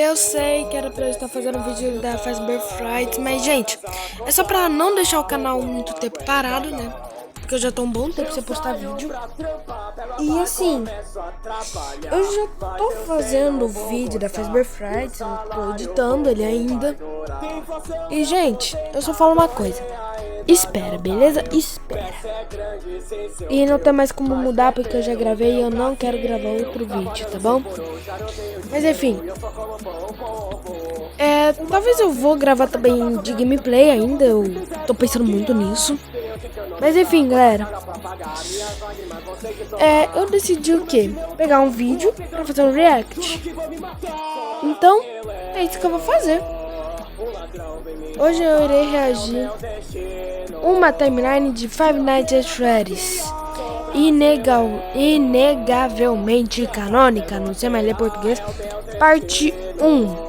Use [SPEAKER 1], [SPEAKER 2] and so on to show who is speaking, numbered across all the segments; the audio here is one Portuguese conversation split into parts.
[SPEAKER 1] Eu sei que era pra eu estar fazendo um vídeo da Fazbear Fright, mas, gente, é só pra não deixar o canal muito tempo parado, né? Porque eu já tô um bom tempo sem postar vídeo. E assim, eu já tô fazendo o vídeo da Fazbear Fright, eu tô editando ele ainda. E, gente, eu só falo uma coisa. Espera, beleza? Espera. E não tem mais como mudar porque eu já gravei e eu não quero gravar outro vídeo, tá bom? Mas enfim. Talvez eu vou gravar também de gameplay ainda, eu tô pensando muito nisso. Mas enfim, galera. Eu decidi o quê? Pegar um vídeo pra fazer um react. Então, é isso que eu vou fazer. Hoje eu irei reagir uma timeline de Five Nights at Freddy's. Inegavelmente canônica, não sei mais ler português, parte 1.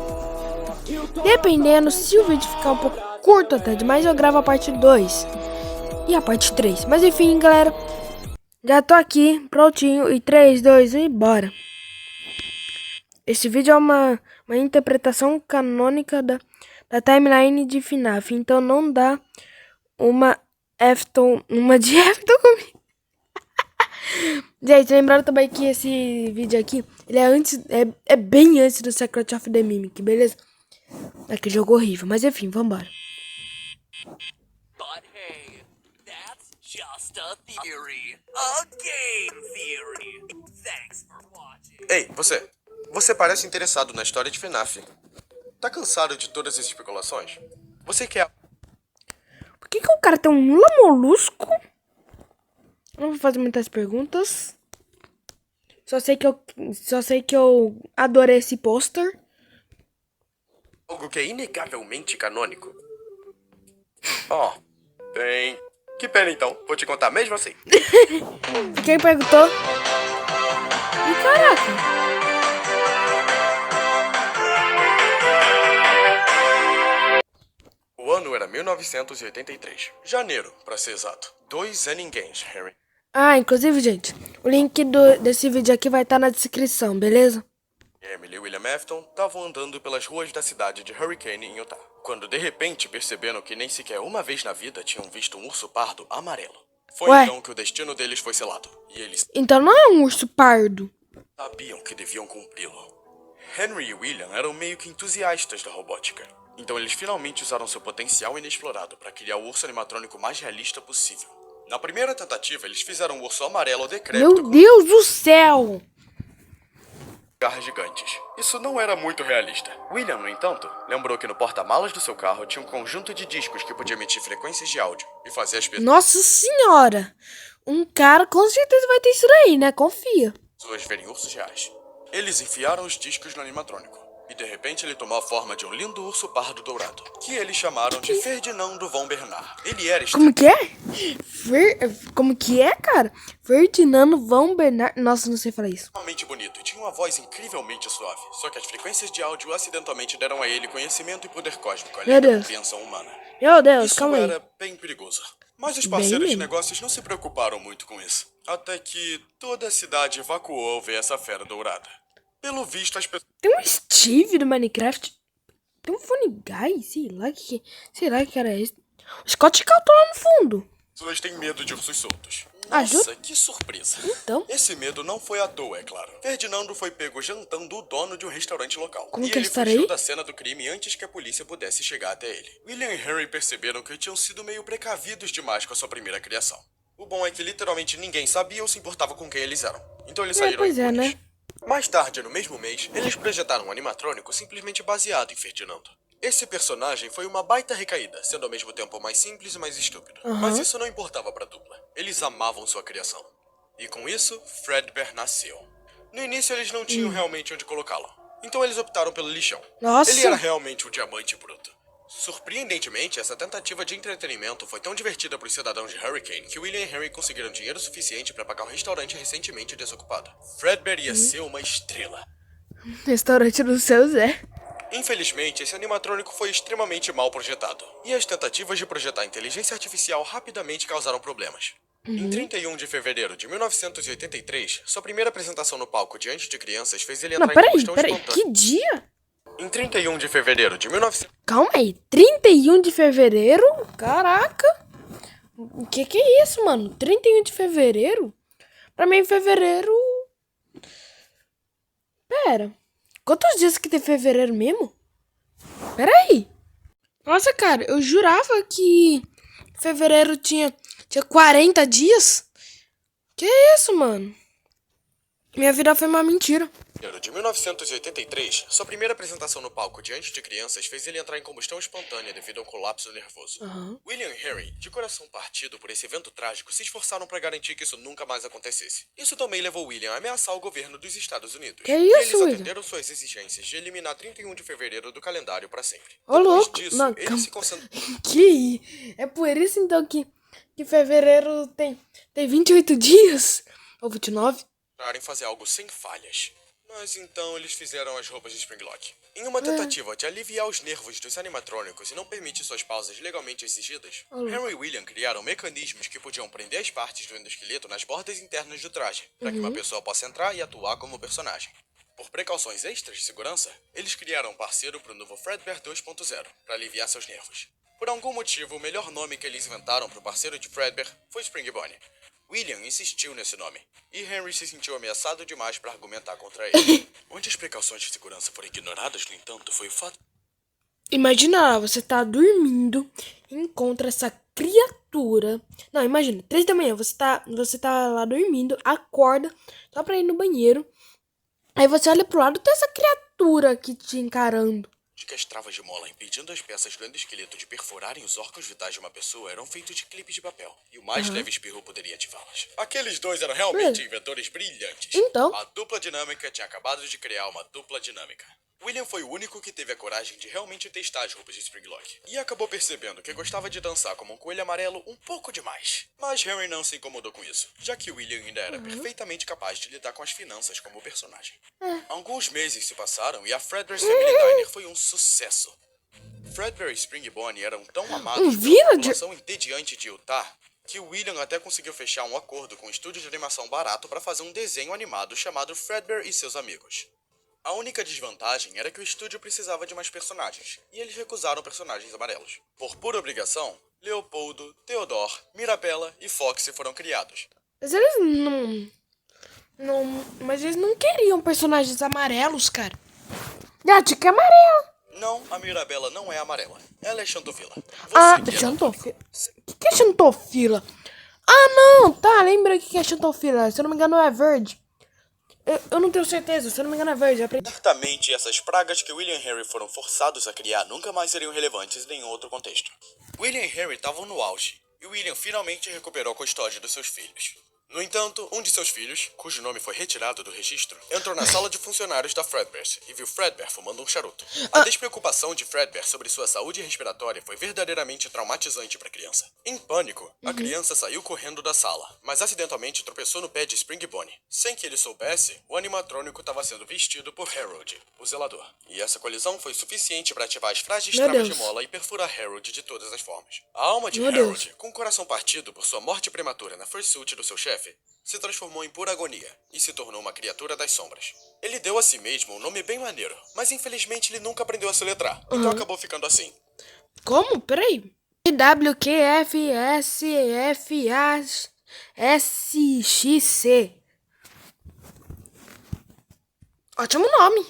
[SPEAKER 1] Dependendo, se o vídeo ficar um pouco curto até demais, eu gravo a parte 2 e a parte 3. Mas enfim, galera, já tô aqui, prontinho, e 3, 2, 1 e bora. Esse vídeo é uma interpretação canônica da timeline de FNAF, então não dá uma de Afton comigo. Gente, lembrando também que esse vídeo aqui, ele é antes, é bem antes do Secret of the Mimic, beleza? É que jogo horrível, mas enfim, vambora.
[SPEAKER 2] But hey, that's just a theory. A game theory. Thanks for watching.
[SPEAKER 3] Ei, você. Você parece interessado na história de FNAF. Tá cansado de todas essas especulações? Você quer...
[SPEAKER 1] Por que o cara tem um Lula Molusco? Não vou fazer muitas perguntas. Só sei que eu adorei esse pôster.
[SPEAKER 3] algo que é inegavelmente canônico? Oh, bem... Que pena então. Vou te contar mesmo assim.
[SPEAKER 1] Quem perguntou? E caraca.
[SPEAKER 3] O ano era 1983. Janeiro, pra ser exato. 2 ninguéms, Harry.
[SPEAKER 1] Ah, inclusive, gente, o link desse vídeo aqui vai estar na descrição, beleza?
[SPEAKER 3] Emily e William Afton estavam andando pelas ruas da cidade de Hurricane, em Utah, quando de repente perceberam que nem sequer uma vez na vida tinham visto um urso pardo amarelo. Foi
[SPEAKER 1] Ué?
[SPEAKER 3] então que o destino deles foi selado, e eles
[SPEAKER 1] Então não é um urso pardo.
[SPEAKER 3] sabiam que deviam cumpri-lo. Henry e William eram meio que entusiastas da robótica, então eles finalmente usaram seu potencial inexplorado para criar o urso animatrônico mais realista possível. Na primeira tentativa, eles fizeram um urso amarelo decrépito
[SPEAKER 1] Meu Deus do céu!
[SPEAKER 3] garras gigantes. Isso não era muito realista. William, no entanto, lembrou que no porta-malas do seu carro tinha um conjunto de discos que podia emitir frequências de áudio e fazer as
[SPEAKER 1] Nossa senhora! Um cara com certeza vai ter isso daí, né? Confia.
[SPEAKER 3] pessoas verem ursos reais. Eles enfiaram os discos no animatrônico, e de repente ele tomou a forma de um lindo urso pardo dourado, que eles chamaram de Ferdinando von Bernard. Ele era
[SPEAKER 1] Como que é? Como que é, cara? Ferdinando von Bernard... Nossa, não sei falar isso.
[SPEAKER 3] extremamente bonito e tinha uma voz incrivelmente suave, só que as frequências de áudio acidentalmente deram a ele conhecimento e poder cósmico, além
[SPEAKER 1] Meu
[SPEAKER 3] da
[SPEAKER 1] Deus.
[SPEAKER 3] compreensão humana.
[SPEAKER 1] Meu Deus,
[SPEAKER 3] Isso
[SPEAKER 1] calma aí.
[SPEAKER 3] era bem perigoso. Mas os
[SPEAKER 1] Bem
[SPEAKER 3] parceiros de
[SPEAKER 1] mesmo.
[SPEAKER 3] negócios não se preocuparam muito com isso. Até que toda a cidade evacuou ao ver essa fera dourada. Pelo visto, as
[SPEAKER 1] Tem um Steve do Minecraft. Tem um Funny Guy, sei lá que era esse. O Scott Calton lá no fundo.
[SPEAKER 3] pessoas têm medo de ursos soltos.
[SPEAKER 1] Ajuda?
[SPEAKER 3] Nossa, que surpresa.
[SPEAKER 1] Então.
[SPEAKER 3] Esse medo não foi à toa, é claro. Ferdinando foi pego jantando o dono de um restaurante local.
[SPEAKER 1] Como
[SPEAKER 3] e
[SPEAKER 1] que
[SPEAKER 3] ele
[SPEAKER 1] ele estaria
[SPEAKER 3] fugiu
[SPEAKER 1] aí?
[SPEAKER 3] da cena do crime antes que a polícia pudesse chegar até ele. William e Harry perceberam que tinham sido meio precavidos demais com a sua primeira criação. O bom é que literalmente ninguém sabia ou se importava com quem eles eram. Então eles saíram
[SPEAKER 1] Pois é,
[SPEAKER 3] impunes.
[SPEAKER 1] né?
[SPEAKER 3] Mais tarde, no mesmo mês, eles projetaram um animatrônico simplesmente baseado em Ferdinando. Esse personagem foi uma baita recaída, sendo ao mesmo tempo mais simples e mais estúpido. Mas isso não importava pra dupla. Eles amavam sua criação. E com isso, Fredbear nasceu. No início, eles não tinham realmente onde colocá-lo. Então eles optaram pelo lixão.
[SPEAKER 1] Nossa.
[SPEAKER 3] Ele era realmente um diamante bruto. Surpreendentemente, essa tentativa de entretenimento foi tão divertida para os cidadãos de Hurricane que William e Harry conseguiram dinheiro suficiente para pagar um restaurante recentemente desocupado. Fredbear ia ser uma estrela.
[SPEAKER 1] Restaurante do seu Zé.
[SPEAKER 3] Infelizmente, esse animatrônico foi extremamente mal projetado, e as tentativas de projetar inteligência artificial rapidamente causaram problemas. Em 31 de fevereiro de 1983, sua primeira apresentação no palco diante de crianças fez ele
[SPEAKER 1] Não,
[SPEAKER 3] entrar em combustão
[SPEAKER 1] peraí.
[SPEAKER 3] espontânea.
[SPEAKER 1] Que dia?
[SPEAKER 3] Em 31 de fevereiro de 1900...
[SPEAKER 1] Calma aí, 31 de fevereiro? Caraca! O que é isso, mano? 31 de fevereiro? Pra mim, fevereiro... Pera, quantos dias que tem fevereiro mesmo? Pera aí. Nossa, cara, eu jurava que fevereiro tinha 40 dias. Que isso, mano? Minha vida foi uma mentira.
[SPEAKER 3] de 1983, sua primeira apresentação no palco diante de crianças fez ele entrar em combustão espontânea devido a um colapso nervoso. William e Harry, de coração partido por esse evento trágico, se esforçaram para garantir que isso nunca mais acontecesse. Isso também levou William a ameaçar o governo dos Estados Unidos.
[SPEAKER 1] Que
[SPEAKER 3] e
[SPEAKER 1] isso,
[SPEAKER 3] eles
[SPEAKER 1] William?
[SPEAKER 3] atenderam suas exigências de eliminar 31 de fevereiro do calendário para sempre.
[SPEAKER 1] Ô,
[SPEAKER 3] Depois
[SPEAKER 1] louco.
[SPEAKER 3] disso,
[SPEAKER 1] Não,
[SPEAKER 3] ele
[SPEAKER 1] calma.
[SPEAKER 3] se concentrou
[SPEAKER 1] É por isso, então, que fevereiro tem 28 dias? Ou 29?
[SPEAKER 3] em fazer algo sem falhas. Mas então eles fizeram as roupas de Springlock. Em uma tentativa de aliviar os nervos dos animatrônicos e não permitir suas pausas legalmente exigidas, Harry e William criaram mecanismos que podiam prender as partes do endoesqueleto nas bordas internas do traje, para que uma pessoa possa entrar e atuar como personagem. Por precauções extras de segurança, eles criaram um parceiro para o novo Fredbear 2.0, para aliviar seus nervos. Por algum motivo, o melhor nome que eles inventaram para o parceiro de Fredbear foi Spring Bonnie. William insistiu nesse nome, e Henry se sentiu ameaçado demais para argumentar contra ele. Onde as precauções de segurança foram ignoradas, no entanto, foi o fato...
[SPEAKER 1] Imagina lá, você tá dormindo, encontra essa criatura. Não, imagina, 3 da manhã, você tá lá dormindo, acorda, só pra ir no banheiro. Aí você olha pro lado, tem essa criatura aqui te encarando.
[SPEAKER 3] de que as travas de mola impedindo as peças do endoesqueleto de perfurarem os órgãos vitais de uma pessoa eram feitos de clipes de papel, e o mais leve espirro poderia ativá-las. Aqueles dois eram realmente inventores brilhantes.
[SPEAKER 1] Então?
[SPEAKER 3] A dupla dinâmica tinha acabado de criar uma dupla dinâmica. William foi o único que teve a coragem de realmente testar as roupas de Springlock, e acabou percebendo que gostava de dançar como um coelho amarelo um pouco demais. Mas Harry não se incomodou com isso, já que William ainda era perfeitamente capaz de lidar com as finanças como personagem. Alguns meses se passaram e a Fredbear's Family Diner foi um sucesso. Fredbear e Spring Bonnie eram tão amados pela população entediante de Utah que William até conseguiu fechar um acordo com um estúdio de animação barato para fazer um desenho animado chamado Fredbear e seus amigos. A única desvantagem era que o estúdio precisava de mais personagens, e eles recusaram personagens amarelos. Por pura obrigação, Leopoldo, Theodore, Mirabella e Foxy foram criados.
[SPEAKER 1] Mas eles mas eles não queriam personagens amarelos, cara. Tinha que é amarelo.
[SPEAKER 3] Não, a Mirabella não é amarela. Ela é Xantofila.
[SPEAKER 1] Xantofila. O que é Xantofila? Não, tá, lembra o que é Xantofila. Se eu não me engano é verde. Eu não tenho certeza, se eu não me engano é verde.
[SPEAKER 3] Certamente essas pragas que William e Harry foram forçados a criar nunca mais seriam relevantes em nenhum outro contexto. William e Harry estavam no auge, e William finalmente recuperou a custódia dos seus filhos. No entanto, um de seus filhos, cujo nome foi retirado do registro, entrou na sala de funcionários da Fredbear e viu Fredbear fumando um charuto. A despreocupação de Fredbear sobre sua saúde respiratória foi verdadeiramente traumatizante para a criança. Em pânico, a criança saiu correndo da sala, mas acidentalmente tropeçou no pé de Spring Bonnie. Sem que ele soubesse, o animatrônico estava sendo vestido por Harold, o zelador. E essa colisão foi suficiente para ativar as frágeis travas de mola e perfurar Harold de todas as formas. A alma de Harold, com o coração partido por sua morte prematura na fursuit do seu chefe, se transformou em pura agonia e se tornou uma criatura das sombras. Ele deu a si mesmo um nome bem maneiro, mas infelizmente ele nunca aprendeu a soletrar, então acabou ficando assim.
[SPEAKER 1] Como? Peraí. WQFSFASXC. Ótimo nome.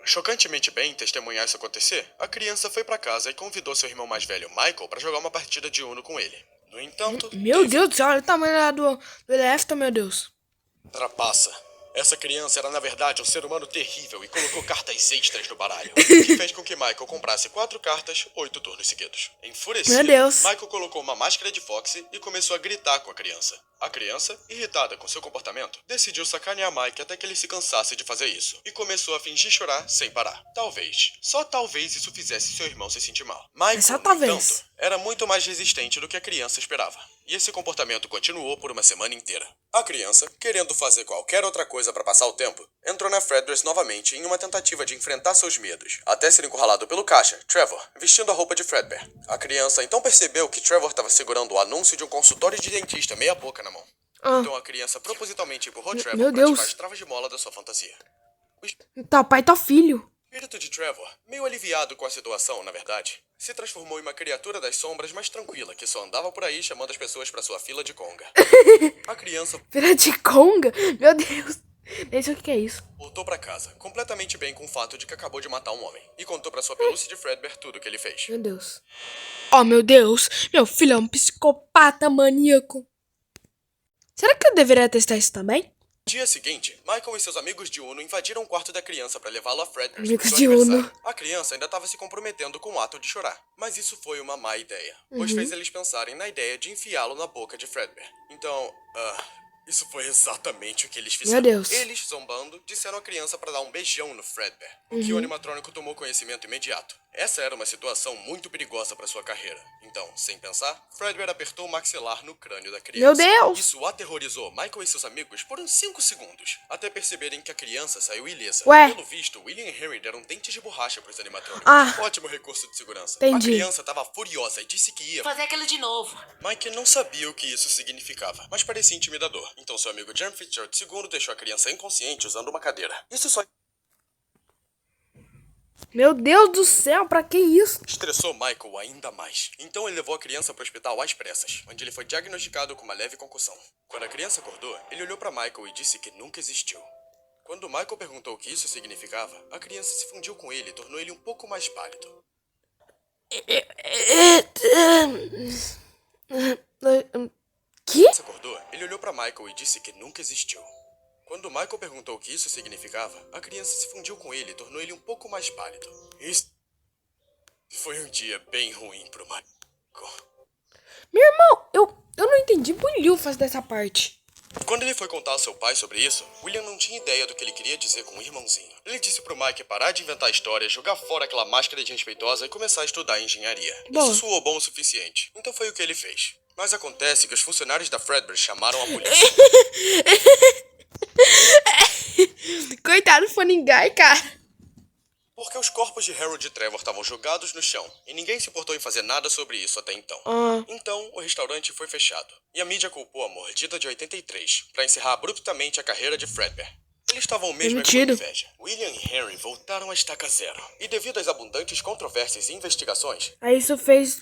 [SPEAKER 3] Chocantemente bem em testemunhar isso acontecer, a criança foi pra casa e convidou seu irmão mais velho, Michael, para jogar uma partida de Uno com ele. No entanto...
[SPEAKER 1] Meu Deus do céu, olha o tamanho lá do elefante, meu Deus.
[SPEAKER 3] Trapaça. Essa criança era, na verdade, um ser humano terrível e colocou cartas extras no baralho, o que fez com que Michael comprasse 4 cartas, 8 turnos seguidos. Enfurecido,
[SPEAKER 1] Meu Deus.
[SPEAKER 3] Michael colocou uma máscara de Foxy e começou a gritar com a criança. A criança, irritada com seu comportamento, decidiu sacanear Mike até que ele se cansasse de fazer isso, e começou a fingir chorar sem parar. Talvez, só talvez isso fizesse seu irmão se sentir mal. Michael,
[SPEAKER 1] Só
[SPEAKER 3] no
[SPEAKER 1] talvez.
[SPEAKER 3] entanto, era muito mais resistente do que a criança esperava, e esse comportamento continuou por uma semana inteira. A criança, querendo fazer qualquer outra coisa para passar o tempo, entrou na Fredbear's novamente em uma tentativa de enfrentar seus medos, até ser encurralado pelo caixa, Trevor, vestindo a roupa de Fredbear. A criança então percebeu que Trevor estava segurando o anúncio de um consultório de dentista meia boca na mão. Então a criança propositalmente empurrou Trevor para ativar as travas de mola da sua fantasia.
[SPEAKER 1] Tá pai, tá filho.
[SPEAKER 3] O espírito de Trevor, meio aliviado com a situação, na verdade, se transformou em uma criatura das sombras mais tranquila que só andava por aí chamando as pessoas pra sua fila de conga. A criança
[SPEAKER 1] Fila de conga? Meu Deus. Nem sei o que é isso.
[SPEAKER 3] voltou pra casa, completamente bem com o fato de que acabou de matar um homem, e contou pra sua pelúcia de Fredbear tudo o que ele fez.
[SPEAKER 1] Meu Deus. Oh, meu Deus. Meu filho é um psicopata maníaco. Será que eu deveria testar isso também?
[SPEAKER 3] No dia seguinte, Michael e seus amigos de Uno invadiram o quarto da criança pra levá-la a Fredbear
[SPEAKER 1] Amigos
[SPEAKER 3] pro
[SPEAKER 1] de
[SPEAKER 3] aniversário.
[SPEAKER 1] Uno.
[SPEAKER 3] A criança ainda estava se comprometendo com o ato de chorar, mas isso foi uma má ideia, pois fez eles pensarem na ideia de enfiá-lo na boca de Fredbear. Então, isso foi exatamente o que eles fizeram.
[SPEAKER 1] Meu Deus.
[SPEAKER 3] Eles, zombando, disseram à criança pra dar um beijão no Fredbear, o que o animatrônico tomou conhecimento imediato. Essa era uma situação muito perigosa pra sua carreira. Então, sem pensar, Fredbear apertou o maxilar no crânio da criança.
[SPEAKER 1] Meu Deus!
[SPEAKER 3] Isso aterrorizou Michael e seus amigos por uns 5 segundos, até perceberem que a criança saiu ilesa.
[SPEAKER 1] Ué?
[SPEAKER 3] Pelo visto, William e Henry deram dentes de borracha pros animatrônicos.
[SPEAKER 1] Ah.
[SPEAKER 3] Ótimo recurso de segurança.
[SPEAKER 1] Entendi.
[SPEAKER 3] A criança estava furiosa e disse que ia
[SPEAKER 4] Fazer aquilo de novo.
[SPEAKER 3] Mike não sabia o que isso significava, mas parecia intimidador. Então seu amigo Jeremy Fitzgerald II deixou a criança inconsciente usando uma cadeira. Isso só
[SPEAKER 1] Meu Deus do céu, pra que isso?
[SPEAKER 3] estressou Michael ainda mais. Então ele levou a criança para o hospital às pressas, onde ele foi diagnosticado com uma leve concussão. Quando a criança acordou, ele olhou para Michael e disse que nunca existiu. Quando Michael perguntou o que isso significava, a criança se fundiu com ele e tornou ele um pouco mais pálido.
[SPEAKER 1] Que?
[SPEAKER 3] Acordou, ele olhou para Michael e disse que nunca existiu. Quando Michael perguntou o que isso significava, a criança se fundiu com ele e tornou ele um pouco mais pálido. Isso foi um dia bem ruim pro Michael.
[SPEAKER 1] Meu irmão, eu não entendi bolhufas dessa parte.
[SPEAKER 3] Quando ele foi contar ao seu pai sobre isso, William não tinha ideia do que ele queria dizer com o irmãozinho. Ele disse pro Mike parar de inventar histórias, jogar fora aquela máscara de respeitosa e começar a estudar engenharia.
[SPEAKER 1] Bom.
[SPEAKER 3] Isso soou bom o suficiente, então foi o que ele fez. Mas acontece que os funcionários da Fredbear chamaram a polícia.
[SPEAKER 1] Coitado do Funny Guy, cara.
[SPEAKER 3] Porque os corpos de Harold e Trevor estavam jogados no chão, e ninguém se importou em fazer nada sobre isso até então. Então, o restaurante foi fechado, e a mídia culpou a mordida de 83, para encerrar abruptamente a carreira de Fredbear. Eles estavam mesmo com
[SPEAKER 1] Demitido.
[SPEAKER 3] inveja. William e Henry voltaram à estaca zero, e devido às abundantes controvérsias e investigações,
[SPEAKER 1] Aí isso fez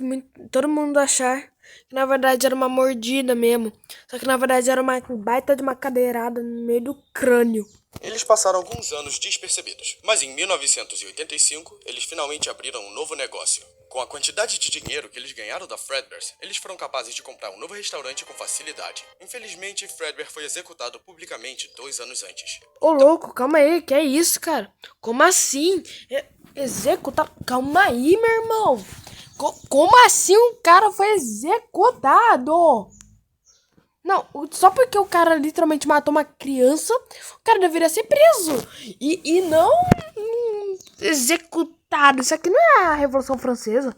[SPEAKER 1] todo mundo achar que na verdade era uma mordida mesmo. Só que na verdade era uma baita de uma cadeirada no meio do crânio.
[SPEAKER 3] eles passaram alguns anos despercebidos. Mas em 1985, eles finalmente abriram um novo negócio. Com a quantidade de dinheiro que eles ganharam da Fredbear's, eles foram capazes de comprar um novo restaurante com facilidade. Infelizmente, Fredbear foi executado publicamente 2 anos antes.
[SPEAKER 1] Ô louco, calma aí, que é isso, cara? Como assim? Executar? Calma aí, meu irmão. Como assim um cara foi executado? Não, só porque o cara literalmente matou uma criança, o cara deveria ser preso. E não executado. Isso aqui não é a Revolução Francesa.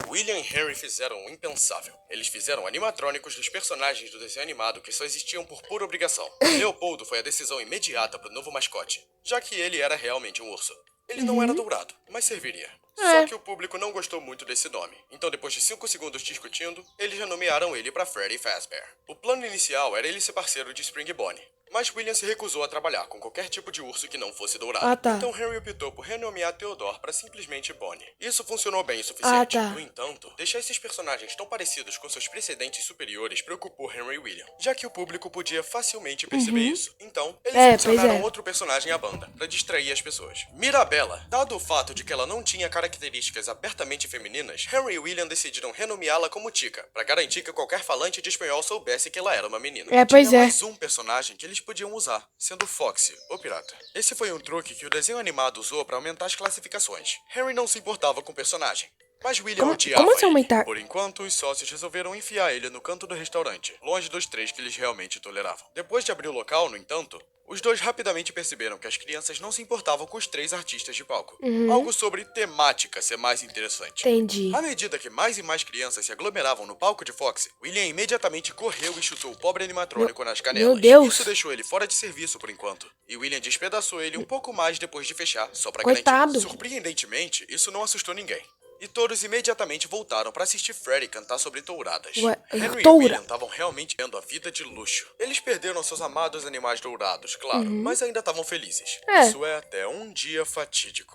[SPEAKER 3] William e Henry fizeram o impensável. Eles fizeram animatrônicos dos personagens do desenho animado que só existiam por pura obrigação. Leopoldo foi a decisão imediata pro novo mascote, já que ele era realmente um urso. Ele não era dourado, mas serviria. Só que o público não gostou muito desse nome. Então, depois de 5 segundos discutindo, eles já nomearam ele pra Freddy Fazbear. O plano inicial era ele ser parceiro de Spring Bonnie, mas William se recusou a trabalhar com qualquer tipo de urso que não fosse dourado.
[SPEAKER 1] Ah, tá.
[SPEAKER 3] Então Henry optou por renomear Theodore pra simplesmente Bonnie. Isso funcionou bem o suficiente.
[SPEAKER 1] Ah, tá.
[SPEAKER 3] No entanto, deixar esses personagens tão parecidos com seus precedentes superiores preocupou Henry e William, já que o público podia facilmente perceber isso. Então, eles
[SPEAKER 1] Pois
[SPEAKER 3] adicionaram
[SPEAKER 1] é.
[SPEAKER 3] outro personagem à banda, pra distrair as pessoas. Mirabella. Dado o fato de que ela não tinha características abertamente femininas, Henry e William decidiram renomeá-la como Tika, pra garantir que qualquer falante de espanhol soubesse que ela era uma menina.
[SPEAKER 1] Pois
[SPEAKER 3] Tinha
[SPEAKER 1] é.
[SPEAKER 3] mais um personagem que eles podiam usar, sendo Foxy, o pirata. Esse foi um truque que o desenho animado usou pra aumentar as classificações. Henry não se importava com o personagem, mas William odiava
[SPEAKER 1] como assim
[SPEAKER 3] ele.
[SPEAKER 1] aumentar?
[SPEAKER 3] Por enquanto, os sócios resolveram enfiar ele no canto do restaurante, longe dos 3 que eles realmente toleravam. Depois de abrir o local, no entanto, os dois rapidamente perceberam que as crianças não se importavam com os 3 artistas de palco. Algo sobre temática ser mais interessante.
[SPEAKER 1] Entendi.
[SPEAKER 3] À medida que mais e mais crianças se aglomeravam no palco de Foxy, William imediatamente correu e chutou o pobre animatrônico nas canelas.
[SPEAKER 1] meu Deus.
[SPEAKER 3] Isso deixou ele fora de serviço por enquanto. E William despedaçou ele um pouco mais depois de fechar, só pra
[SPEAKER 1] Coitado.
[SPEAKER 3] garantir. Surpreendentemente, isso não assustou ninguém. E todos imediatamente voltaram pra assistir Freddy cantar sobre touradas.
[SPEAKER 1] Ué,
[SPEAKER 3] Henry e
[SPEAKER 1] toura?
[SPEAKER 3] William estavam realmente tendo a vida de luxo. Eles perderam seus amados animais dourados, claro, mas ainda estavam felizes.
[SPEAKER 1] É.
[SPEAKER 3] Isso é até um dia fatídico.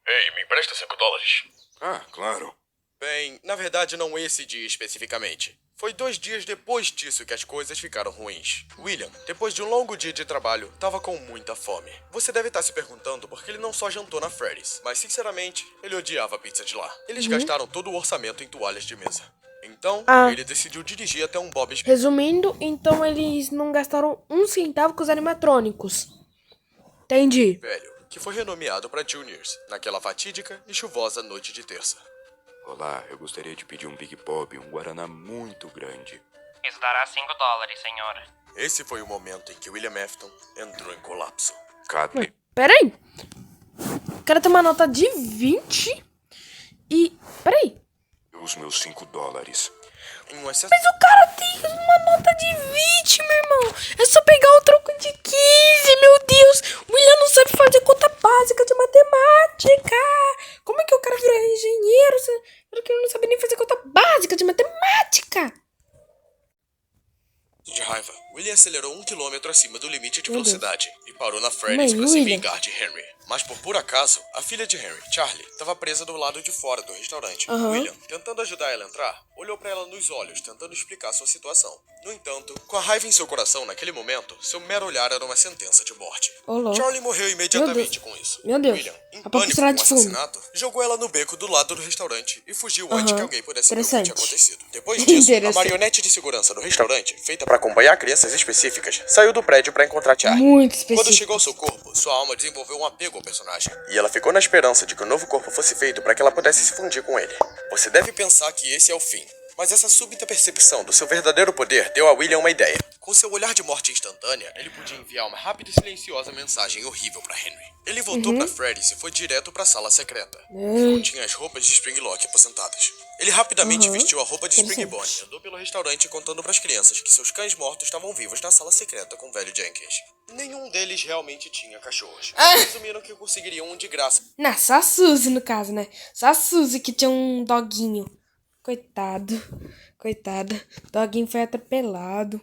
[SPEAKER 3] Ei, me empresta $5?
[SPEAKER 4] Ah, claro.
[SPEAKER 3] Bem, na verdade não esse dia especificamente. Foi 2 dias depois disso que as coisas ficaram ruins. William, depois de um longo dia de trabalho, tava com muita fome. Você deve estar se perguntando por que ele não só jantou na Freddy's, mas sinceramente, ele odiava a pizza de lá. Eles gastaram todo o orçamento em toalhas de mesa. Então, ele decidiu dirigir até um Bob's.
[SPEAKER 1] Resumindo, então eles não gastaram um centavo com os animatrônicos. Entendi.
[SPEAKER 3] Velho, que foi renomeado para Juniors, naquela fatídica e chuvosa noite de terça.
[SPEAKER 4] Olá, eu gostaria de pedir um Big Bob e um Guaraná muito grande.
[SPEAKER 5] Isso dará $5, senhora.
[SPEAKER 3] Esse foi o momento em que William Afton entrou em colapso.
[SPEAKER 4] Cadê?
[SPEAKER 1] Peraí. O cara tem uma nota de 20 e... Peraí.
[SPEAKER 4] Os meus $5.
[SPEAKER 3] Em um excesso...
[SPEAKER 1] Mas o cara tem uma nota de 20, meu irmão. É só pegar o troco de 15, meu Deus. O William não sabe fazer conta básica de matemática. Como é que o cara virou engenheiro? Porque ele não sabe nem fazer conta básica de matemática.
[SPEAKER 3] De raiva, William acelerou 1 km acima do limite de
[SPEAKER 1] Meu Deus.
[SPEAKER 3] velocidade e parou na Freddy's
[SPEAKER 1] Mas,
[SPEAKER 3] para se
[SPEAKER 1] William.
[SPEAKER 3] vingar de Henry. Mas por puro acaso, a filha de Henry, Charlie, estava presa do lado de fora do restaurante. William, tentando ajudar ela a entrar, olhou para ela nos olhos, tentando explicar sua situação. No entanto, com a raiva em seu coração naquele momento, seu mero olhar era uma sentença de morte.
[SPEAKER 1] Ô, louco.
[SPEAKER 3] Charlie morreu imediatamente
[SPEAKER 1] Meu Deus.
[SPEAKER 3] com isso.
[SPEAKER 1] Meu Deus.
[SPEAKER 3] William, em
[SPEAKER 1] A
[SPEAKER 3] pânico
[SPEAKER 1] papo
[SPEAKER 3] com o
[SPEAKER 1] de fundo.
[SPEAKER 3] assassinato, jogou ela no beco do lado do restaurante e fugiu antes que alguém pudesse ver o que
[SPEAKER 1] Interessante.
[SPEAKER 3] tinha acontecido. Depois disso, a
[SPEAKER 1] Interessante.
[SPEAKER 3] marionete de segurança do restaurante, feita para acompanhar crianças específicas, saiu do prédio para encontrar Charlie.
[SPEAKER 1] Muito específico.
[SPEAKER 3] Quando chegou ao seu corpo, sua alma desenvolveu um apego ao personagem. E ela ficou na esperança de que o novo corpo fosse feito para que ela pudesse se fundir com ele. Você deve pensar que esse é o fim. Mas essa súbita percepção do seu verdadeiro poder deu a William uma ideia. Com seu olhar de morte instantânea, ele podia enviar uma rápida e silenciosa mensagem horrível para Henry. Ele voltou para Freddy's e foi direto para a sala secreta, que continha as roupas de Springlock aposentadas. Ele rapidamente vestiu a roupa de Spring Bonnie e andou pelo restaurante contando para as crianças que seus cães mortos estavam vivos na sala secreta com o velho Jenkins. Nenhum deles realmente tinha cachorros. Presumiram que conseguiriam um de graça.
[SPEAKER 1] Não, só a Suzy no caso, né? Só a Suzy que tinha um doguinho. Coitado. Coitada. O doguinho foi atropelado.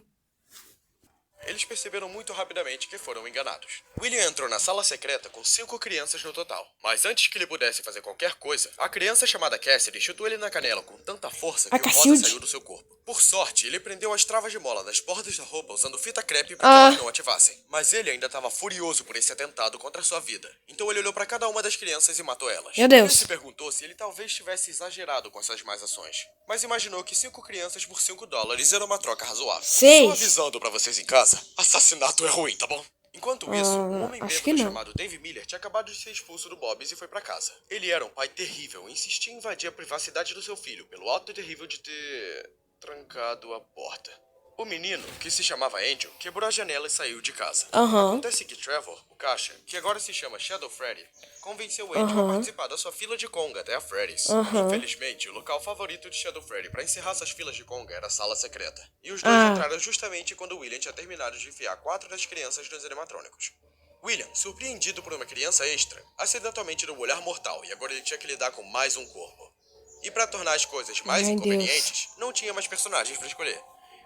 [SPEAKER 3] Eles perceberam muito rapidamente que foram enganados. William entrou na sala secreta com 5 crianças no total. Mas antes que ele pudesse fazer qualquer coisa, a criança chamada Cassidy chutou ele na canela com tanta força que
[SPEAKER 1] A
[SPEAKER 3] o rosa
[SPEAKER 1] Cacilde.
[SPEAKER 3] saiu do seu corpo. Por sorte, ele prendeu as travas de mola das bordas da roupa usando fita crepe para que elas não ativassem. Mas ele ainda estava furioso por esse atentado contra a sua vida. Então ele olhou para cada uma das crianças e matou elas.
[SPEAKER 1] Meu Deus.
[SPEAKER 3] Ele se perguntou se ele talvez tivesse exagerado com essas más ações. Mas imaginou que 5 crianças por $5 era uma troca razoável.
[SPEAKER 1] Seis.
[SPEAKER 3] Só avisando pra vocês em casa, assassinato é ruim, tá bom? Enquanto isso, um homem
[SPEAKER 1] acho
[SPEAKER 3] bêbado
[SPEAKER 1] que não.
[SPEAKER 3] chamado Dave Miller tinha acabado de ser expulso do Bob's e foi pra casa. Ele era um pai terrível e insistia em invadir a privacidade do seu filho pelo ato terrível de ter trancado a porta. O menino, que se chamava Angel, quebrou a janela e saiu de casa. Acontece que Trevor, o caixa, que agora se chama Shadow Freddy, convenceu Angel a participar da sua fila de conga até a Freddy's. Infelizmente, o local favorito de Shadow Freddy para encerrar suas filas de conga era a sala secreta. E os dois entraram justamente quando William tinha terminado de enfiar 4 das crianças nos animatrônicos. William, surpreendido por uma criança extra, acidentalmente deu um olhar mortal e agora ele tinha que lidar com mais um corpo. E para tornar as coisas mais
[SPEAKER 1] Ai,
[SPEAKER 3] inconvenientes, não tinha mais personagens para escolher.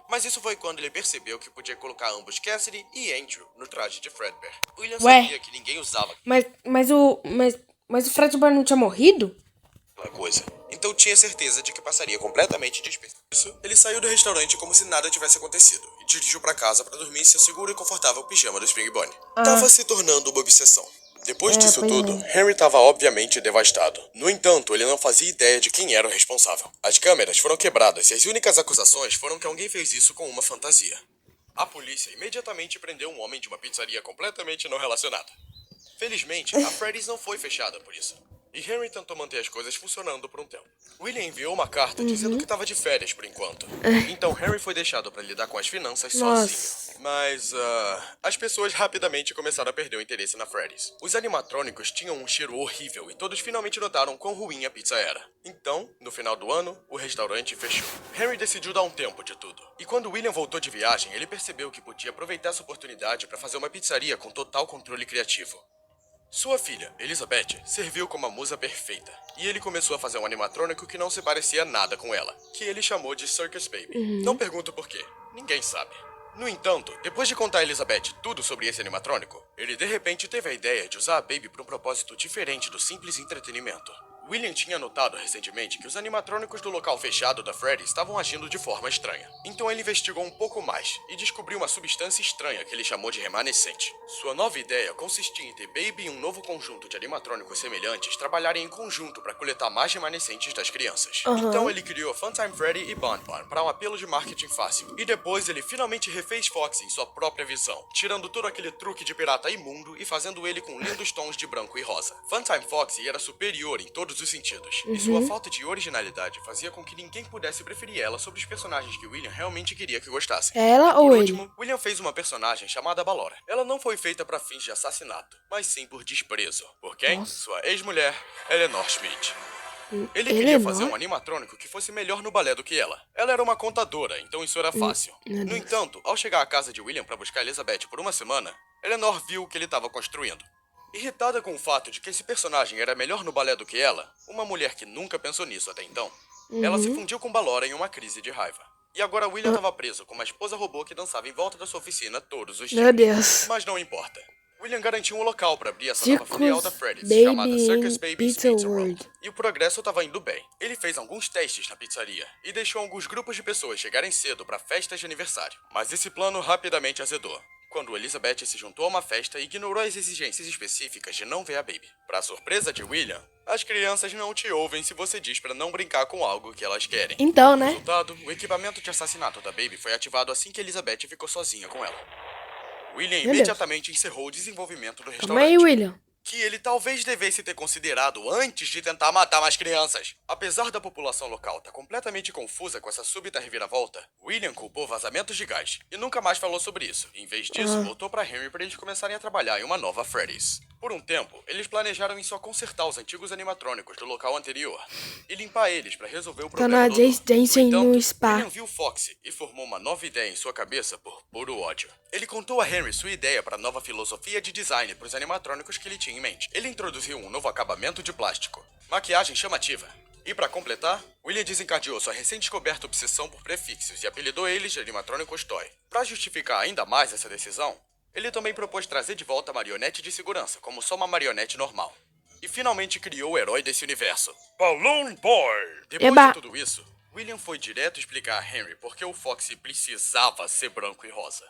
[SPEAKER 3] Mas isso foi quando ele percebeu que podia colocar ambos Cassidy e Andrew no traje de Fredbear. William
[SPEAKER 1] Ué.
[SPEAKER 3] sabia que ninguém usava
[SPEAKER 1] Mas o Fredbear não tinha morrido?
[SPEAKER 3] aquela coisa, então tinha certeza de que passaria completamente despercebido. Ele saiu do restaurante como se nada tivesse acontecido e dirigiu para casa para dormir em seu seguro e confortável pijama do Spring Bonnie. Tava se tornando uma obsessão. Depois disso
[SPEAKER 1] pois
[SPEAKER 3] tudo, Henry estava obviamente devastado. No entanto, ele não fazia ideia de quem era o responsável. As câmeras foram quebradas e as únicas acusações foram que alguém fez isso com uma fantasia. A polícia imediatamente prendeu um homem de uma pizzaria completamente não relacionada. Felizmente, a Freddy's não foi fechada por isso. E Henry tentou manter as coisas funcionando por um tempo. William enviou uma carta dizendo que estava de férias por enquanto. Então Henry foi deixado para lidar com as finanças sozinho. Mas as pessoas rapidamente começaram a perder o interesse na Freddy's. Os animatrônicos tinham um cheiro horrível e todos finalmente notaram quão ruim a pizza era. Então, no final do ano, o restaurante fechou. Henry decidiu dar um tempo de tudo. E quando William voltou de viagem, ele percebeu que podia aproveitar essa oportunidade para fazer uma pizzaria com total controle criativo. Sua filha, Elizabeth, serviu como a musa perfeita, e ele começou a fazer um animatrônico que não se parecia nada com ela, que ele chamou de Circus Baby. Não pergunto por quê, ninguém sabe. No entanto, depois de contar a Elizabeth tudo sobre esse animatrônico, ele de repente teve a ideia de usar a Baby para um propósito diferente do simples entretenimento. William tinha notado recentemente que os animatrônicos do local fechado da Freddy estavam agindo de forma estranha. Então ele investigou um pouco mais e descobriu uma substância estranha que ele chamou de remanescente. Sua nova ideia consistia em ter Baby e um novo conjunto de animatrônicos semelhantes trabalharem em conjunto para coletar mais remanescentes das crianças. Então ele criou Funtime Freddy e Bon Bon para um apelo de marketing fácil. E depois ele finalmente refez Foxy em sua própria visão, tirando todo aquele truque de pirata imundo e fazendo ele com lindos tons de branco e rosa. Funtime Foxy era superior em todos os sentidos, e sua falta de originalidade fazia com que ninguém pudesse preferir ela sobre os personagens que William realmente queria que gostassem.
[SPEAKER 1] Ela
[SPEAKER 3] E por
[SPEAKER 1] ou ele?
[SPEAKER 3] último, William fez uma personagem chamada Ballora. Ela não foi feita para fins de assassinato, mas sim por desprezo. Por quem? Sua ex-mulher, Eleanor Schmidt. Ele queria
[SPEAKER 1] Eleanor?
[SPEAKER 3] fazer um animatrônico que fosse melhor no balé do que ela. Ela era uma contadora, então isso era fácil.
[SPEAKER 1] meu
[SPEAKER 3] No
[SPEAKER 1] Deus.
[SPEAKER 3] entanto, ao chegar à casa de William para buscar Elizabeth por uma semana, Eleanor viu o que ele estava construindo. Irritada com o fato de que esse personagem era melhor no balé do que ela, uma mulher que nunca pensou nisso até então, ela se fundiu com Ballora em uma crise de raiva. E agora William estava preso com uma esposa robô que dançava em volta da sua oficina todos os dias.
[SPEAKER 1] Meu Deus.
[SPEAKER 3] Mas não importa. William garantiu um local para abrir essa nova
[SPEAKER 1] Circus
[SPEAKER 3] filial da Freddy's,
[SPEAKER 1] Baby
[SPEAKER 3] chamada Circus
[SPEAKER 1] in
[SPEAKER 3] Baby's
[SPEAKER 1] Pizza
[SPEAKER 3] Pizza World.
[SPEAKER 1] World.
[SPEAKER 3] E o progresso estava indo bem. Ele fez alguns testes na pizzaria e deixou alguns grupos de pessoas chegarem cedo para festas de aniversário. Mas esse plano rapidamente azedou, quando Elizabeth se juntou a uma festa e ignorou as exigências específicas de não ver a Baby. Para surpresa de William, as crianças não te ouvem se você diz para não brincar com algo que elas querem.
[SPEAKER 1] Então, né?
[SPEAKER 3] Resultado, o equipamento de assassinato da Baby foi ativado assim que Elizabeth ficou sozinha com ela. William
[SPEAKER 1] Deus.
[SPEAKER 3] imediatamente encerrou o desenvolvimento do
[SPEAKER 1] Calma
[SPEAKER 3] restaurante,
[SPEAKER 1] aí, William.
[SPEAKER 3] que ele talvez devesse ter considerado antes de tentar matar mais crianças. Apesar da população local estar completamente confusa com essa súbita reviravolta, William culpou vazamentos de gás e nunca mais falou sobre isso. Em vez disso, voltou para Henry para eles começarem a trabalhar em uma nova Freddy's. Por um tempo, eles planejaram em só consertar os antigos animatrônicos do local anterior e limpar eles para resolver o
[SPEAKER 1] Tá
[SPEAKER 3] problema
[SPEAKER 1] na
[SPEAKER 3] do odor.
[SPEAKER 1] Jace Jensen
[SPEAKER 3] No
[SPEAKER 1] no
[SPEAKER 3] entanto,
[SPEAKER 1] spa.
[SPEAKER 3] William viu Foxy e formou uma nova ideia em sua cabeça por puro ódio. Ele contou a Henry sua ideia para a nova filosofia de design para os animatrônicos que ele tinha em mente. Ele introduziu um novo acabamento de plástico, maquiagem chamativa. E para completar, William desencadeou sua recém-descoberta obsessão por prefixos e apelidou eles de animatrônicos Toy. Para justificar ainda mais essa decisão, ele também propôs trazer de volta a marionete de segurança, como só uma marionete normal. E finalmente criou o herói desse universo, Balloon Boy! Depois
[SPEAKER 1] Eba.
[SPEAKER 3] de tudo isso, William foi direto explicar a Henry por que o Foxy precisava ser branco e rosa.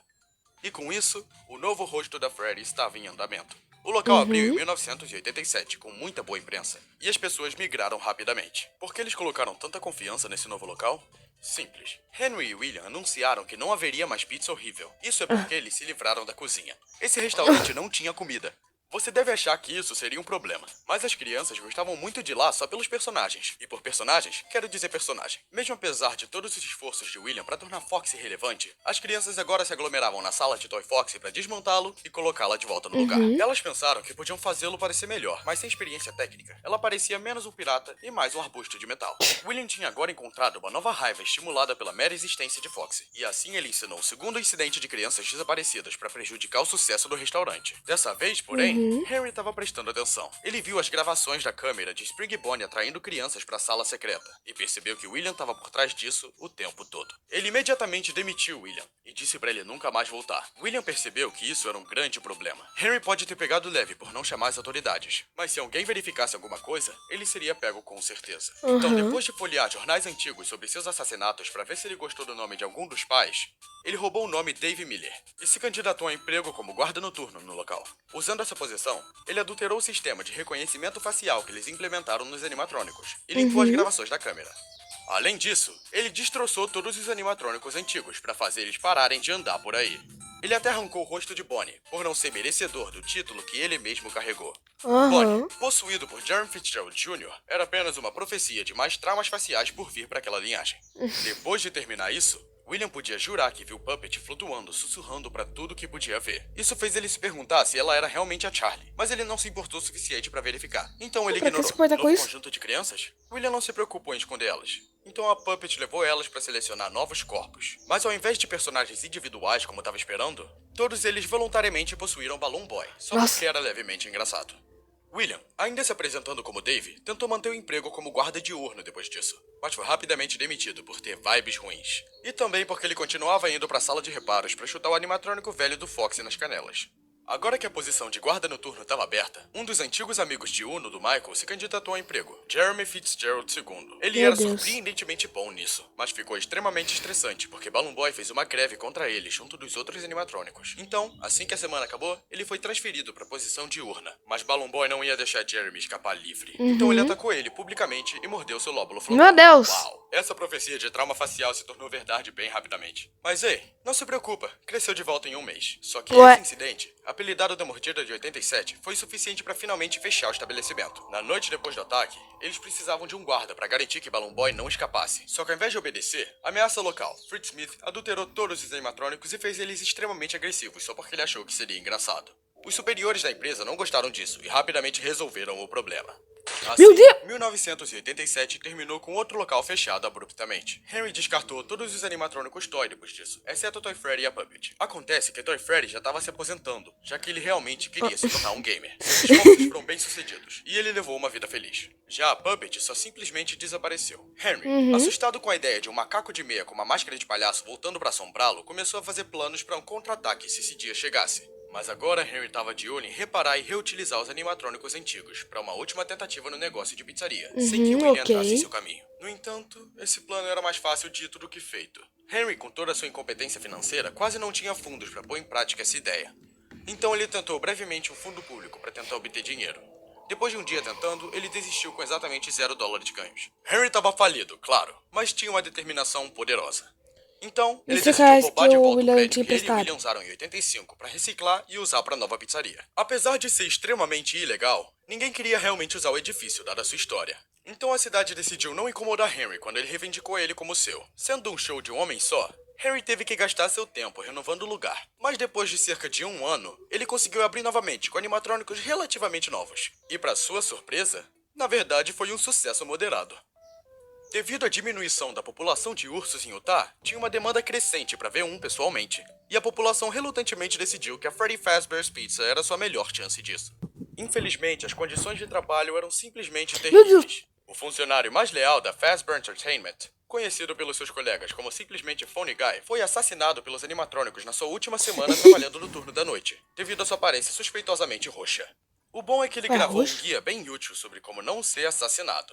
[SPEAKER 3] E com isso, o novo rosto da Freddy estava em andamento. O local abriu em 1987, com muita boa imprensa, e as pessoas migraram rapidamente. Por que eles colocaram tanta confiança nesse novo local? Simples. Henry e William anunciaram que não haveria mais pizza horrível. Isso é porque eles se livraram da cozinha. Esse restaurante não tinha comida. Você deve achar que isso seria um problema, mas as crianças gostavam muito de lá só pelos personagens. E por personagens, quero dizer personagem. Mesmo apesar de todos os esforços de William para tornar Foxy relevante, as crianças agora se aglomeravam na sala de Toy Foxy para desmontá-lo e colocá-la de volta no lugar. Elas pensaram que podiam fazê-lo parecer melhor, mas sem experiência técnica, ela parecia menos um pirata e mais um arbusto de metal. William tinha agora encontrado uma nova raiva estimulada pela mera existência de Foxy, e assim ele ensinou o segundo incidente de crianças desaparecidas para prejudicar o sucesso do restaurante. Dessa vez, porém, Henry estava prestando atenção. Ele viu as gravações da câmera de Spring Bonnie atraindo crianças para a sala secreta e percebeu que William estava por trás disso o tempo todo. Ele imediatamente demitiu William e disse para ele nunca mais voltar. William percebeu que isso era um grande problema. Henry pode ter pegado leve por não chamar as autoridades, mas se alguém verificasse alguma coisa, ele seria pego com certeza. Então, depois de folhear jornais antigos sobre seus assassinatos para ver se ele gostou do nome de algum dos pais, ele roubou o nome Dave Miller e se candidatou a emprego como guarda noturno no local. Usando essa posição, ele adulterou o sistema de reconhecimento facial que eles implementaram nos animatrônicos e limpou as gravações da câmera. Além disso, ele destroçou todos os animatrônicos antigos para fazer eles pararem de andar por aí. Ele até arrancou o rosto de Bonnie, por não ser merecedor do título que ele mesmo carregou. Bonnie, possuído por Jeremy Fitzgerald Jr., era apenas uma profecia de mais traumas faciais por vir para aquela linhagem. Depois de terminar isso, William podia jurar que viu Puppet flutuando, sussurrando pra tudo que podia ver. Isso fez ele se perguntar se ela era realmente a Charlie, mas ele não se importou o suficiente pra verificar. Então ele
[SPEAKER 1] Pra que
[SPEAKER 3] ignorou.
[SPEAKER 1] se importa
[SPEAKER 3] No
[SPEAKER 1] com isso?
[SPEAKER 3] conjunto de crianças, William não se preocupou em esconder elas. Então a Puppet levou elas pra selecionar novos corpos. Mas ao invés de personagens individuais como estava esperando, todos eles voluntariamente possuíram Balloon Boy, só
[SPEAKER 1] Nossa.
[SPEAKER 3] porque era levemente engraçado. William, ainda se apresentando como Dave, tentou manter o emprego como guarda diurno depois disso, mas foi rapidamente demitido por ter vibes ruins. E também porque ele continuava indo para a sala de reparos para chutar o animatrônico velho do Foxy nas canelas. Agora que a posição de guarda noturno estava aberta, um dos antigos amigos de Uno do Michael se candidatou ao emprego, Jeremy Fitzgerald II. Ele
[SPEAKER 1] Meu
[SPEAKER 3] era
[SPEAKER 1] Deus.
[SPEAKER 3] surpreendentemente bom nisso, mas ficou extremamente estressante porque Balloon Boy fez uma greve contra ele junto dos outros animatrônicos. Então, assim que a semana acabou, ele foi transferido para a posição diurna. Mas Balloon Boy não ia deixar Jeremy escapar livre. Então ele atacou ele publicamente e mordeu seu lóbulo frontal.
[SPEAKER 1] Meu Deus.
[SPEAKER 3] Uau! Essa profecia de trauma facial se tornou verdade bem rapidamente. Mas ei, não se preocupa, cresceu de volta em um mês. Só que
[SPEAKER 1] Ué.
[SPEAKER 3] esse incidente, apelidado da mordida de 87, foi suficiente para finalmente fechar o estabelecimento. Na noite depois do ataque, eles precisavam de um guarda para garantir que Balloon Boy não escapasse. Só que ao invés de obedecer, a ameaça local, Fritz Smith adulterou todos os animatrônicos e fez eles extremamente agressivos só porque ele achou que seria engraçado. Os superiores da empresa não gostaram disso e rapidamente resolveram o problema. Assim,
[SPEAKER 1] Meu Deus!
[SPEAKER 3] 1987 terminou com outro local fechado abruptamente. Henry descartou todos os animatrônicos Toy depois disso, exceto Toy Freddy e a Puppet. Acontece que Toy Freddy já estava se aposentando, já que ele realmente queria se tornar um gamer. Seus esforços foram bem sucedidos, e ele levou uma vida feliz. Já a Puppet só simplesmente desapareceu. Henry, assustado com a ideia de um macaco de meia com uma máscara de palhaço voltando para assombrá-lo, começou a fazer planos para um contra-ataque se esse dia chegasse. Mas agora Henry estava de olho em reparar e reutilizar os animatrônicos antigos para uma última tentativa no negócio de pizzaria, sem que William
[SPEAKER 1] ok.
[SPEAKER 3] entrasse em seu caminho. No entanto, esse plano era mais fácil dito do que feito. Henry, com toda a sua incompetência financeira, quase não tinha fundos para pôr em prática essa ideia. Então ele tentou brevemente um fundo público para tentar obter dinheiro. Depois de um dia tentando, ele desistiu com exatamente $0 de ganhos. Henry estava falido, claro, mas tinha uma determinação poderosa. Então, ele
[SPEAKER 1] Isso
[SPEAKER 3] decidiu
[SPEAKER 1] reais
[SPEAKER 3] roubar
[SPEAKER 1] que
[SPEAKER 3] de
[SPEAKER 1] o
[SPEAKER 3] volta o
[SPEAKER 1] William
[SPEAKER 3] prédio
[SPEAKER 1] tinha
[SPEAKER 3] que ele e
[SPEAKER 1] emprestado.
[SPEAKER 3] William usaram em 85 para reciclar e usar para a nova pizzaria. Apesar de ser extremamente ilegal, ninguém queria realmente usar o edifício, dada a sua história. Então a cidade decidiu não incomodar Henry quando ele reivindicou ele como seu. Sendo um show de um homem só, Henry teve que gastar seu tempo renovando o lugar. Mas depois de cerca de um ano, ele conseguiu abrir novamente com animatrônicos relativamente novos. E para sua surpresa, na verdade foi um sucesso moderado. Devido à diminuição da população de ursos em Utah, tinha uma demanda crescente para ver um pessoalmente. E a população relutantemente decidiu que a Freddy Fazbear's Pizza era sua melhor chance disso. Infelizmente, as condições de trabalho eram simplesmente
[SPEAKER 1] Meu Deus!
[SPEAKER 3] terríveis. O funcionário mais leal da Fazbear Entertainment, conhecido pelos seus colegas como simplesmente Phony Guy, foi assassinado pelos animatrônicos na sua última semana trabalhando no turno da noite, devido à sua aparência suspeitosamente roxa. O bom é que ele gravou um
[SPEAKER 1] roxo?
[SPEAKER 3] guia bem útil sobre como não ser assassinado.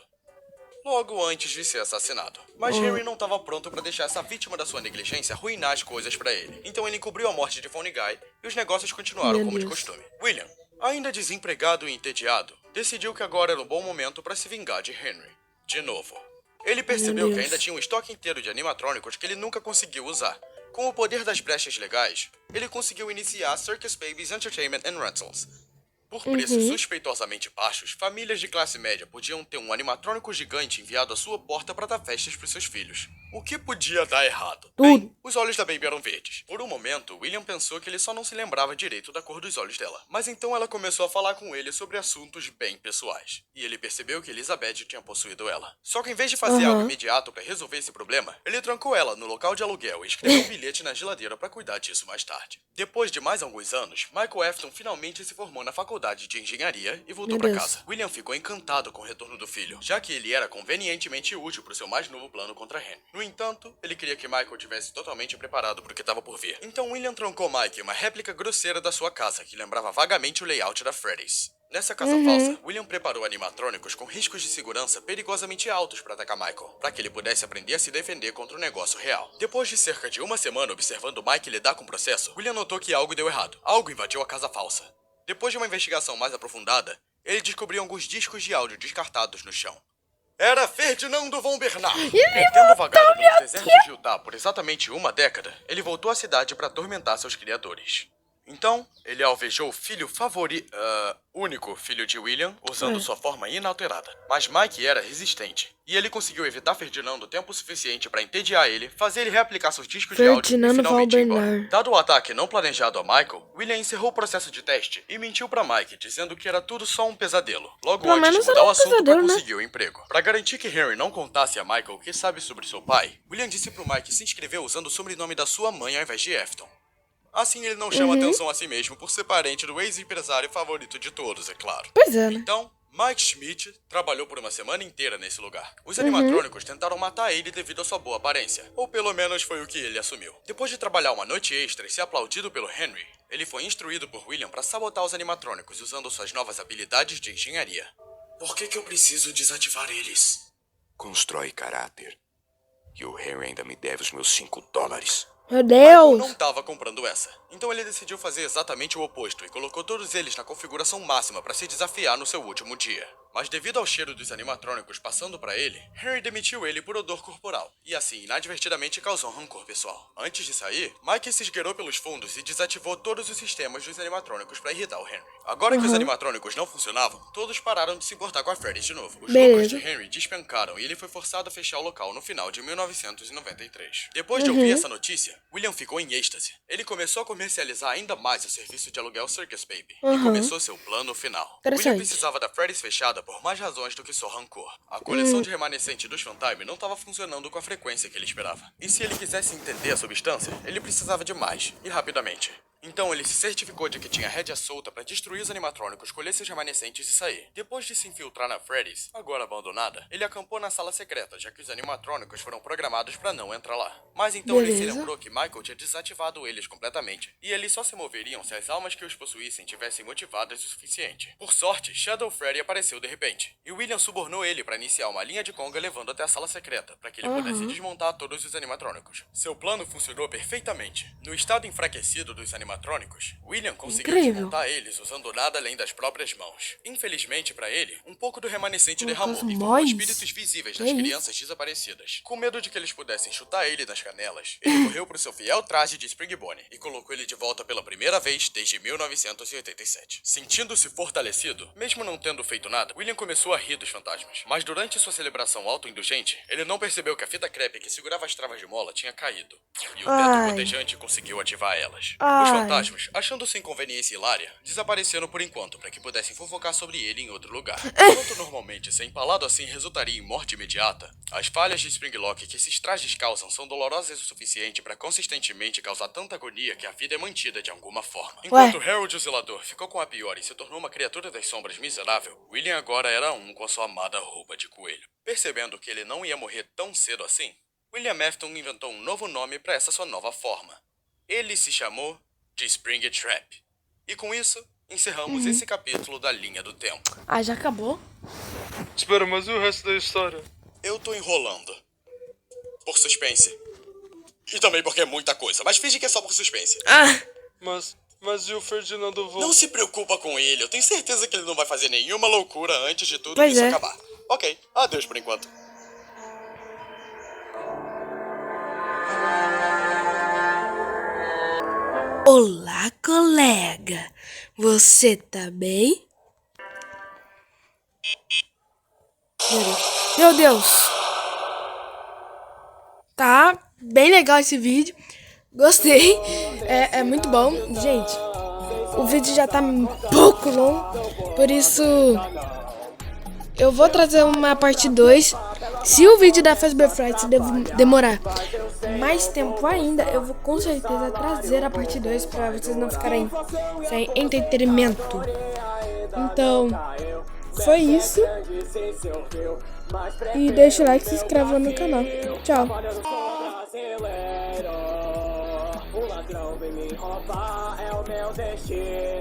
[SPEAKER 3] Logo antes de ser assassinado. Mas Henry não estava pronto para deixar essa vítima da sua negligência arruinar as coisas para ele. Então ele encobriu a morte de Phony Guy e os negócios continuaram
[SPEAKER 1] Meu
[SPEAKER 3] como de
[SPEAKER 1] Deus.
[SPEAKER 3] costume. William, ainda desempregado e entediado, decidiu que agora era um bom momento para se vingar de Henry. De novo. Ele percebeu
[SPEAKER 1] Deus.
[SPEAKER 3] que ainda tinha um estoque inteiro de animatrônicos que ele nunca conseguiu usar. Com o poder das brechas legais, ele conseguiu iniciar a Circus Babies Entertainment and Rentals. Por preços suspeitosamente baixos, famílias de classe média podiam ter um animatrônico gigante enviado à sua porta para dar festas para seus filhos. O que podia dar errado? Bem, os olhos da Baby eram verdes. Por um momento, William pensou que ele só não se lembrava direito da cor dos olhos dela. Mas então ela começou a falar com ele sobre assuntos bem pessoais. E ele percebeu que Elizabeth tinha possuído ela. Só que em vez de fazer algo imediato para resolver esse problema, ele trancou ela no local de aluguel e escreveu um bilhete na geladeira para cuidar disso mais tarde. Depois de mais alguns anos, Michael Afton finalmente se formou na faculdade de engenharia e voltou
[SPEAKER 1] Meu
[SPEAKER 3] para
[SPEAKER 1] Deus.
[SPEAKER 3] casa. William ficou encantado com o retorno do filho, já que ele era convenientemente útil para o seu mais novo plano contra Henry. No entanto, ele queria que Michael tivesse totalmente preparado para o que estava por vir. Então William trancou Mike em uma réplica grosseira da sua casa, que lembrava vagamente o layout da Freddy's. Nessa casa falsa, William preparou animatrônicos com riscos de segurança perigosamente altos para atacar Michael, para que ele pudesse aprender a se defender contra o negócio real. Depois de cerca de uma semana observando Mike lidar com o processo, William notou que algo deu errado. Algo invadiu a casa falsa. Depois de uma investigação mais aprofundada, ele descobriu alguns discos de áudio descartados no chão. Era Ferdinando von Bernard. Tendo vagado pelos desertos de Utah por exatamente uma década, ele voltou à cidade para atormentar seus criadores. Então, ele alvejou o filho único filho de William, usando sua forma inalterada. Mas Mike era resistente, e ele conseguiu evitar Ferdinando tempo suficiente para entediar ele, fazer ele reaplicar seus discos de áudio e
[SPEAKER 1] Ferdinando
[SPEAKER 3] finalmente ir
[SPEAKER 1] von
[SPEAKER 3] embora.
[SPEAKER 1] Bernard.
[SPEAKER 3] Dado o ataque não planejado a Michael, William encerrou o processo de teste e mentiu para Mike, dizendo que era tudo só um pesadelo. Logo
[SPEAKER 1] Pelo
[SPEAKER 3] antes de
[SPEAKER 1] menos
[SPEAKER 3] mudar
[SPEAKER 1] era
[SPEAKER 3] o
[SPEAKER 1] um
[SPEAKER 3] assunto para
[SPEAKER 1] pesadelo, né?
[SPEAKER 3] conseguir o emprego. Para garantir que Henry não contasse a Michael o que sabe sobre seu pai, William disse pro Mike se inscrever usando o sobrenome da sua mãe ao invés de Afton. Assim ele não chama atenção a si mesmo por ser parente do ex-empresário favorito de todos, é claro.
[SPEAKER 1] Pois é, né?
[SPEAKER 3] Então, Mike Schmidt trabalhou por uma semana inteira nesse lugar. Os animatrônicos tentaram matar ele devido à sua boa aparência, ou pelo menos foi o que ele assumiu. Depois de trabalhar uma noite extra e ser aplaudido pelo Henry, ele foi instruído por William para sabotar os animatrônicos usando suas novas habilidades de engenharia. Por que eu preciso desativar eles?
[SPEAKER 4] Constrói caráter. E o Henry ainda me deve os meus $5.
[SPEAKER 1] Meu
[SPEAKER 3] Michael não
[SPEAKER 1] Deus.
[SPEAKER 3] estava comprando essa. Então ele decidiu fazer exatamente o oposto e colocou todos eles na configuração máxima para se desafiar no seu último dia. Mas devido ao cheiro dos animatrônicos passando para ele, Henry demitiu ele por odor corporal e assim inadvertidamente causou um rancor pessoal. Antes de sair, Mike se esgueirou pelos fundos e desativou todos os sistemas dos animatrônicos para irritar o Henry. Agora que os animatrônicos não funcionavam, todos pararam de se importar com a Freddy de novo. Os lucros de Henry despencaram e ele foi forçado a fechar o local no final de 1993. Depois de ouvir essa notícia, William ficou em êxtase. Ele começou a comercializar ainda mais o serviço de aluguel Circus Baby e começou seu plano final.
[SPEAKER 1] Interessante.
[SPEAKER 3] William precisava da Freddy's fechada por mais razões do que só rancor. A coleção de remanescente dos Funtime não estava funcionando com a frequência que ele esperava. E se ele quisesse entender a substância, ele precisava de mais, e rapidamente. Então ele se certificou de que tinha rédea solta para destruir os animatrônicos, colher seus remanescentes e sair. Depois de se infiltrar na Freddy's, agora abandonada, ele acampou na sala secreta, já que os animatrônicos foram programados para não entrar lá. Mas então ele se
[SPEAKER 1] Beleza.
[SPEAKER 3] lembrou que Michael tinha desativado eles completamente, e eles só se moveriam se as almas que os possuíssem tivessem motivadas o suficiente. Por sorte, Shadow Freddy apareceu de repente, e William subornou ele para iniciar uma linha de conga levando até a sala secreta, para que ele pudesse desmontar todos os animatrônicos. Seu plano funcionou perfeitamente. No estado enfraquecido dos animatrônicos, William conseguiu
[SPEAKER 1] Incrível.
[SPEAKER 3] desmontar eles usando nada além das próprias mãos. Infelizmente para ele, um pouco do remanescente derramou
[SPEAKER 1] as
[SPEAKER 3] e formou
[SPEAKER 1] mães?
[SPEAKER 3] espíritos visíveis
[SPEAKER 1] Que
[SPEAKER 3] das
[SPEAKER 1] isso?
[SPEAKER 3] crianças desaparecidas. Com medo de que eles pudessem chutar ele nas canelas, ele correu pro seu fiel traje de Springbone e colocou ele de volta pela primeira vez desde 1987. Sentindo-se fortalecido, mesmo não tendo feito nada, William começou a rir dos fantasmas. Mas durante sua celebração autoindulgente, ele não percebeu que a fita crepe que segurava as travas de mola tinha caído. E o teto
[SPEAKER 1] Ai.
[SPEAKER 3] gotejante conseguiu ativar elas.
[SPEAKER 1] Ai.
[SPEAKER 3] Os fantasmas, achando sua inconveniência hilária, desapareceram por enquanto para que pudessem fofocar sobre ele em outro lugar. Enquanto normalmente ser empalado assim resultaria em morte imediata, as falhas de Springlock que esses trajes causam são dolorosas o suficiente para consistentemente causar tanta agonia que a vida é mantida de alguma forma. Enquanto Harold o Zelador ficou com a pior e se tornou uma criatura das sombras miserável, William agora era um com a sua amada roupa de coelho. Percebendo que ele não ia morrer tão cedo assim, William Afton inventou um novo nome para essa sua nova forma. Ele se chamou de Springtrap. E com isso, encerramos esse capítulo da linha do tempo.
[SPEAKER 1] Ah, já acabou?
[SPEAKER 6] Espera, mas e o resto da história?
[SPEAKER 3] Eu tô enrolando. Por suspense. E também porque é muita coisa, mas finge que é só por suspense.
[SPEAKER 1] Ah,
[SPEAKER 6] Mas e o Ferdinando voltou?
[SPEAKER 3] Não se preocupa com ele, eu tenho certeza que ele não vai fazer nenhuma loucura antes de tudo
[SPEAKER 1] Pois
[SPEAKER 3] isso
[SPEAKER 1] é.
[SPEAKER 3] acabar. Ok, adeus por enquanto.
[SPEAKER 1] olá, colega. Você tá bem? Meu Deus. Tá bem legal esse vídeo. Gostei. É muito bom. Gente, o vídeo já tá um pouco longo. Por isso, eu vou trazer uma parte 2. Se o vídeo da Fazbear Fright demorar mais tempo ainda, eu vou com certeza trazer a parte 2 pra vocês não ficarem sem entretenimento. Então, foi isso. E deixa o like e se inscreva no canal. Tchau.
[SPEAKER 7] O ladrão vem me roubar, é o meu destino.